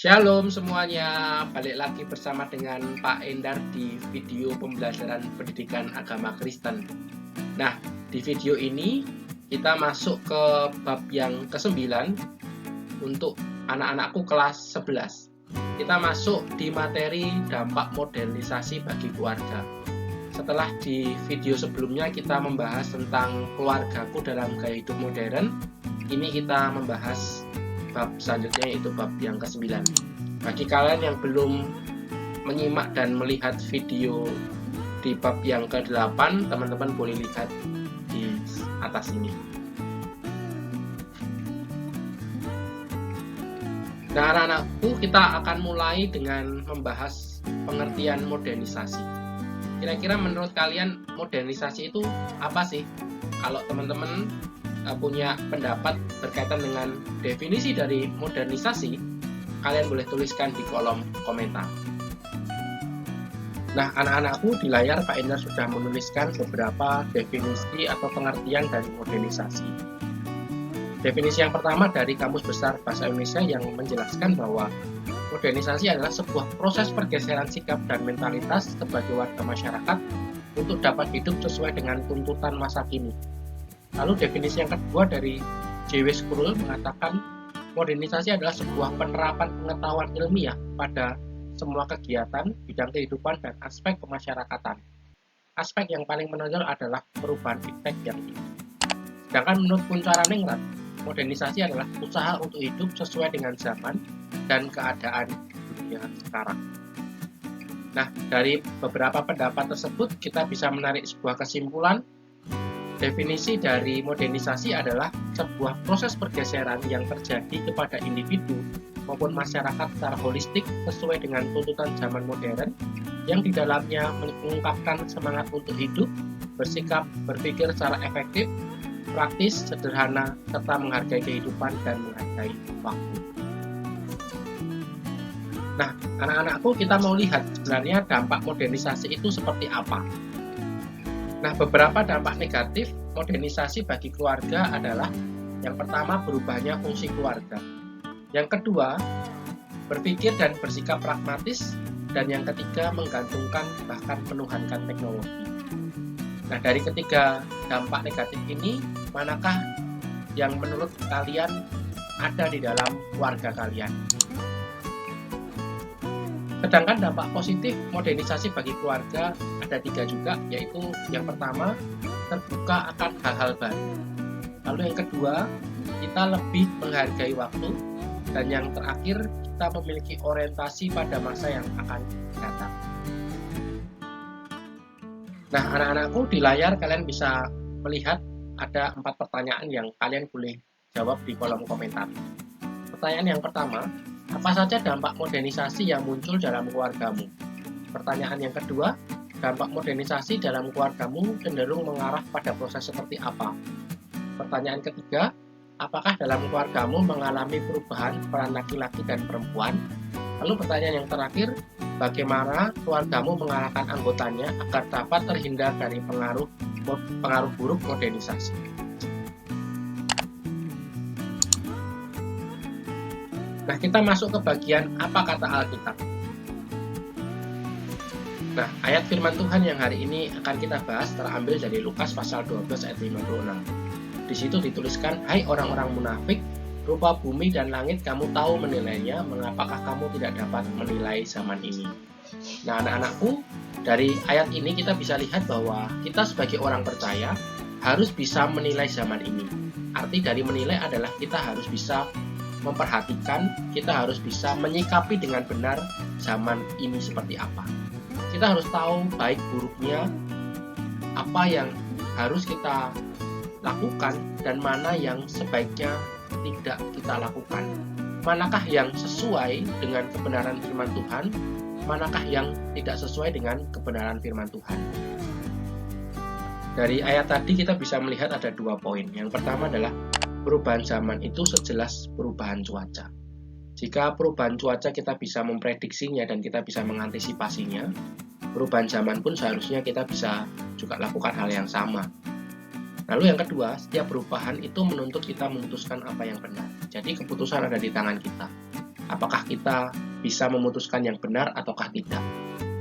Shalom semuanya, balik lagi bersama dengan Pak Endar di video pembelajaran pendidikan agama Kristen. Nah, di video ini kita masuk ke bab yang ke-9 untuk anak-anakku kelas 11. Kita masuk di materi dampak modernisasi bagi keluarga. Setelah di video sebelumnya kita membahas tentang keluargaku dalam gaya hidup modern, ini kita membahas bab selanjutnya, yaitu bab yang ke-9. Bagi kalian yang belum menyimak dan melihat video di bab yang ke-8, teman-teman boleh lihat di atas ini. Nah, anak-anakku, kita akan mulai dengan membahas pengertian modernisasi. Kira-kira menurut kalian modernisasi itu apa sih? Kalau teman-teman punya pendapat berkaitan dengan definisi dari modernisasi, kalian boleh tuliskan di kolom komentar. Nah, anak-anakku, di layar Pak Endar sudah menuliskan beberapa definisi atau pengertian dari modernisasi. Definisi yang pertama dari Kamus Besar Bahasa Indonesia yang menjelaskan bahwa modernisasi adalah sebuah proses pergeseran sikap dan mentalitas sebagai warga masyarakat untuk dapat hidup sesuai dengan tuntutan masa kini. Lalu definisi yang kedua dari J.W. Sproul mengatakan modernisasi adalah sebuah penerapan pengetahuan ilmiah pada semua kegiatan, bidang kehidupan, dan aspek pemasyarakatan. Aspek yang paling menonjol adalah perubahan efek yang tinggi. Sedangkan menurut Puncara Ningrat, modernisasi adalah usaha untuk hidup sesuai dengan zaman dan keadaan dunia sekarang. Nah, dari beberapa pendapat tersebut kita bisa menarik sebuah kesimpulan. Definisi dari modernisasi adalah sebuah proses pergeseran yang terjadi kepada individu maupun masyarakat secara holistik sesuai dengan tuntutan zaman modern yang di dalamnya mengungkapkan semangat untuk hidup, bersikap, berpikir secara efektif, praktis, sederhana, serta menghargai kehidupan dan menghargai waktu. Nah, anak-anakku, kita mau lihat sebenarnya dampak modernisasi itu seperti apa. Nah, beberapa dampak negatif modernisasi bagi keluarga adalah yang pertama, berubahnya fungsi keluarga. Yang kedua, berpikir dan bersikap pragmatis. Dan yang ketiga, menggantungkan bahkan menuhankan teknologi. Nah, dari ketiga dampak negatif ini, manakah yang menurut kalian ada di dalam keluarga kalian? Sedangkan dampak positif modernisasi bagi keluarga ada 3 juga, yaitu yang pertama, terbuka akan hal-hal baru. Lalu yang kedua, kita lebih menghargai waktu. Dan yang terakhir, kita memiliki orientasi pada masa yang akan datang. Nah, anak-anakku, di layar kalian bisa melihat ada 4 pertanyaan yang kalian boleh jawab di kolom komentar. Pertanyaan yang pertama, apa saja dampak modernisasi yang muncul dalam keluargamu? Pertanyaan yang kedua, dampak modernisasi dalam keluargamu cenderung mengarah pada proses seperti apa? Pertanyaan ketiga, apakah dalam keluargamu mengalami perubahan peran laki-laki dan perempuan? Lalu pertanyaan yang terakhir, bagaimana keluargamu mengarahkan anggotanya agar dapat terhindar dari pengaruh buruk modernisasi? Nah, kita masuk ke bagian apa kata Alkitab. Nah, ayat firman Tuhan yang hari ini akan kita bahas terambil dari Lukas pasal 12 ayat 56. Di situ dituliskan, hai orang-orang munafik, rupa bumi dan langit kamu tahu menilainya, mengapakah kamu tidak dapat menilai zaman ini? Nah, anak-anakku, dari ayat ini kita bisa lihat bahwa kita sebagai orang percaya harus bisa menilai zaman ini. Arti dari menilai adalah kita harus bisa memperhatikan, kita harus bisa menyikapi dengan benar zaman ini seperti apa. Kita harus tahu baik buruknya, apa yang harus kita lakukan dan mana yang sebaiknya tidak kita lakukan. Manakah yang sesuai dengan kebenaran firman Tuhan, manakah yang tidak sesuai dengan kebenaran firman Tuhan. Dari ayat tadi kita bisa melihat ada 2 poin. Yang pertama adalah perubahan zaman itu sejelas perubahan cuaca. Jika perubahan cuaca kita bisa memprediksinya dan kita bisa mengantisipasinya, perubahan zaman pun seharusnya kita bisa juga lakukan hal yang sama. Lalu yang kedua, setiap perubahan itu menuntut kita memutuskan apa yang benar. Jadi keputusan ada di tangan kita. Apakah kita bisa memutuskan yang benar ataukah tidak?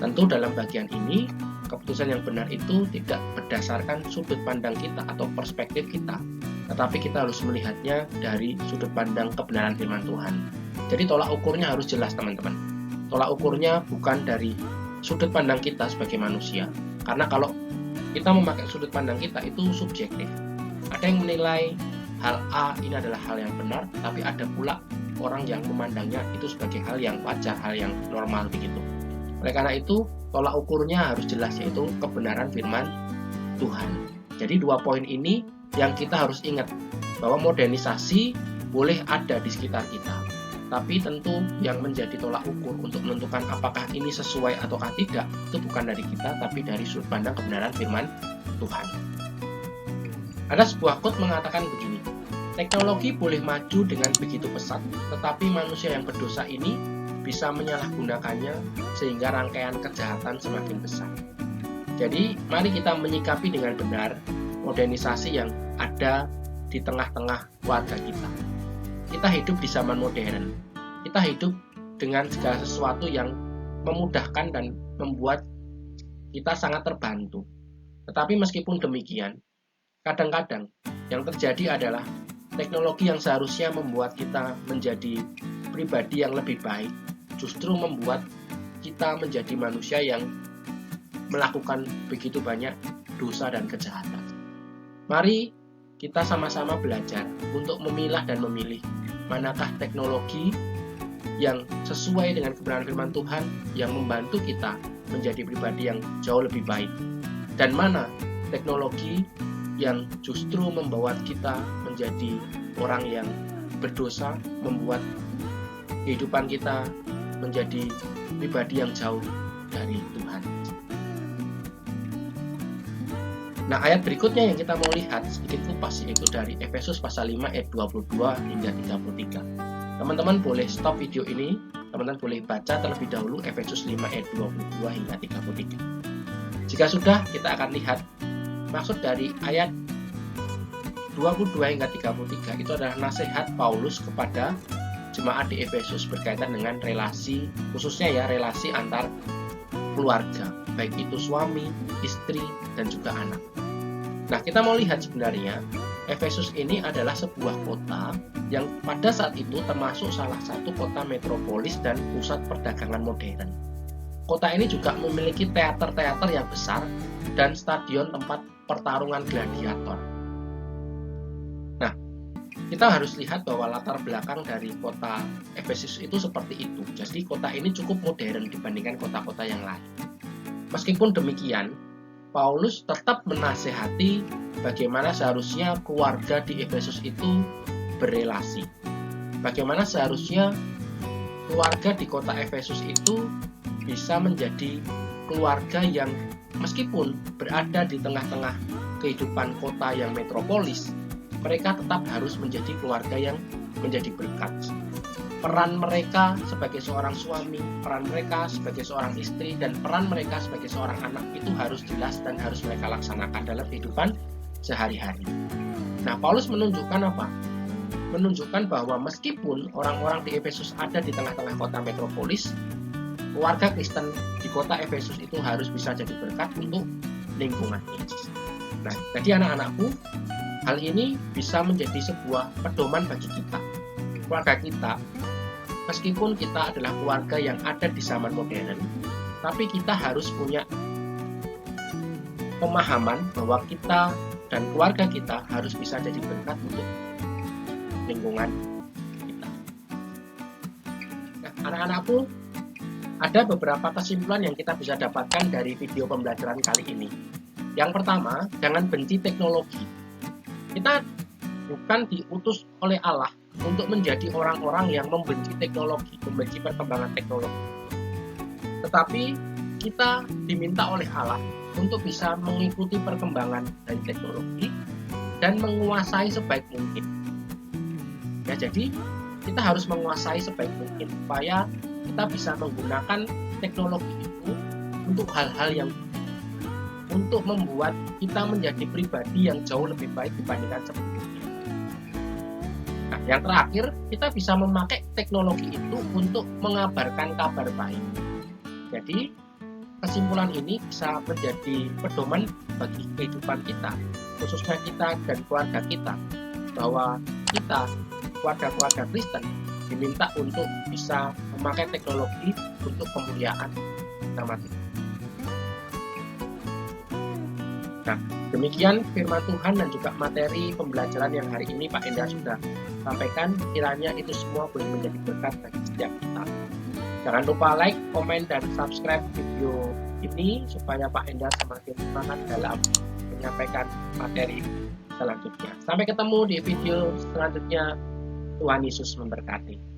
Tentu dalam bagian ini, keputusan yang benar itu tidak berdasarkan sudut pandang kita atau perspektif kita, tetapi kita harus melihatnya dari sudut pandang kebenaran firman Tuhan. Jadi tolak ukurnya harus jelas, teman-teman. Tolak ukurnya bukan dari sudut pandang kita sebagai manusia, karena kalau kita memakai sudut pandang kita itu subjektif. Ada yang menilai hal A ini adalah hal yang benar, tapi ada pula orang yang memandangnya itu sebagai hal yang wajar, hal yang normal begitu. Oleh karena itu, tolak ukurnya harus jelas, yaitu kebenaran firman Tuhan. Jadi 2 poin ini yang kita harus ingat, bahwa modernisasi boleh ada di sekitar kita, tapi tentu yang menjadi tolak ukur untuk menentukan apakah ini sesuai ataukah tidak, itu bukan dari kita, tapi dari sudut pandang kebenaran firman Tuhan. Ada sebuah quote mengatakan begini, teknologi boleh maju dengan begitu pesat, tetapi manusia yang berdosa ini bisa menyalahgunakannya sehingga rangkaian kejahatan semakin besar. Jadi, mari kita menyikapi dengan benar modernisasi yang ada di tengah-tengah warga kita. Kita hidup di zaman modern. Kita hidup dengan segala sesuatu yang memudahkan dan membuat kita sangat terbantu. Tetapi meskipun demikian, kadang-kadang yang terjadi adalah teknologi yang seharusnya membuat kita menjadi pribadi yang lebih baik, justru membuat kita menjadi manusia yang melakukan begitu banyak dosa dan kejahatan. Mari kita sama-sama belajar untuk memilah dan memilih manakah teknologi yang sesuai dengan kebenaran firman Tuhan yang membantu kita menjadi pribadi yang jauh lebih baik, dan mana teknologi yang justru membawa kita menjadi orang yang berdosa, membuat kehidupan kita menjadi pribadi yang jauh dari Tuhan. Nah, ayat berikutnya yang kita mau lihat sedikit kupas, yaitu dari Efesus pasal 5 ayat 22 hingga 33. Teman-teman boleh stop video ini, teman-teman boleh baca terlebih dahulu Efesus 5 ayat 22 hingga 33. Jika sudah, kita akan lihat maksud dari ayat 22 hingga 33 itu adalah nasihat Paulus kepada jemaat di Efesus berkaitan dengan relasi, khususnya ya relasi antar keluarga, baik itu suami, istri, dan juga anak. Nah, kita mau lihat sebenarnya Efesus ini adalah sebuah kota yang pada saat itu termasuk salah satu kota metropolis dan pusat perdagangan modern. Kota ini juga memiliki teater-teater yang besar dan stadion tempat pertarungan gladiator. Nah, kita harus lihat bahwa latar belakang dari kota Efesus itu seperti itu. Jadi kota ini cukup modern dibandingkan kota-kota yang lain. Meskipun demikian, Paulus tetap menasehati bagaimana seharusnya keluarga di Efesus itu berelasi. Bagaimana seharusnya keluarga di kota Efesus itu bisa menjadi keluarga yang meskipun berada di tengah-tengah kehidupan kota yang metropolis, mereka tetap harus menjadi keluarga yang menjadi berkat. Peran mereka sebagai seorang suami, peran mereka sebagai seorang istri, dan peran mereka sebagai seorang anak itu harus jelas dan harus mereka laksanakan dalam kehidupan sehari-hari. Nah, Paulus menunjukkan apa? Menunjukkan bahwa meskipun orang-orang di Efesus ada di tengah-tengah kota metropolis, keluarga Kristen di kota Efesus itu harus bisa jadi berkat untuk lingkungannya. Nah, jadi anak-anakku, hal ini bisa menjadi sebuah pedoman bagi kita. Keluarga kita, meskipun kita adalah keluarga yang ada di zaman modern, tapi kita harus punya pemahaman bahwa kita dan keluarga kita harus bisa jadi berkat untuk lingkungan kita. Nah, anak-anakku, ada beberapa kesimpulan yang kita bisa dapatkan dari video pembelajaran kali ini. Yang pertama, jangan benci teknologi. Kita bukan diutus oleh Allah untuk menjadi orang-orang yang membenci teknologi, membenci perkembangan teknologi. Tetapi kita diminta oleh Allah untuk bisa mengikuti perkembangan dari teknologi dan menguasai sebaik mungkin. Ya, jadi kita harus menguasai sebaik mungkin supaya kita bisa menggunakan teknologi itu untuk hal-hal yang untuk membuat kita menjadi pribadi yang jauh lebih baik dibandingkan sebelumnya. Nah, Yang terakhir, kita bisa memakai teknologi itu untuk mengabarkan kabar baik. Jadi, kesimpulan ini bisa menjadi pedoman bagi kehidupan kita, khususnya kita dan keluarga kita, bahwa kita, keluarga-keluarga Kristen, diminta untuk bisa memakai teknologi untuk kemuliaan nama Tuhan. Nah, demikian firman Tuhan dan juga materi pembelajaran yang hari ini Pak Endar sudah sampaikan. Kiranya itu semua boleh menjadi berkat bagi setiap kita. Jangan lupa like, komen, dan subscribe video ini supaya Pak Endar semakin semangat dalam menyampaikan materi selanjutnya. Sampai ketemu di video selanjutnya. Tuhan Yesus memberkati.